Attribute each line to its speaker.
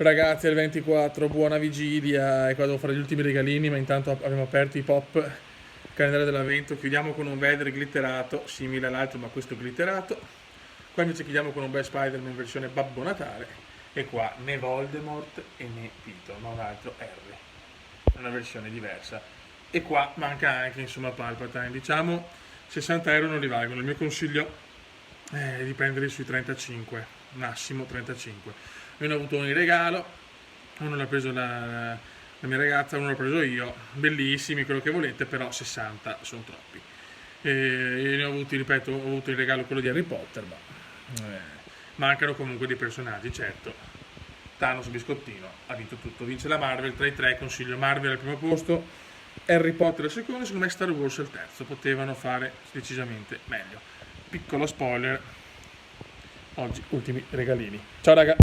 Speaker 1: Ragazzi, è il 24, buona vigilia, e qua devo fare gli ultimi regalini, ma intanto abbiamo aperto i pop, calendario dell'avvento. Chiudiamo con un Vader glitterato, simile all'altro ma questo glitterato. Qua invece chiudiamo con un bel Spider-Man in versione Babbo Natale, e qua né Voldemort e né Peter, ma un altro Harry, una versione diversa. E qua manca anche, insomma, Palpatine. Diciamo 60 € non li valgono, il mio consiglio è di prenderli sui 35, massimo 35. Io ne ho avuto uno in regalo, uno l'ha preso la mia ragazza, uno l'ho preso io, bellissimi, quello che volete, però 60 sono troppi. Io ne ho avuti, ripeto, ho avuto in regalo quello di Harry Potter, ma mancano comunque dei personaggi, certo. Thanos biscottino, ha vinto tutto, vince la Marvel, tra i tre consiglio Marvel al primo posto, Harry Potter al secondo, secondo me Star Wars al terzo, potevano fare decisamente meglio. Piccolo spoiler, oggi ultimi regalini. Ciao raga!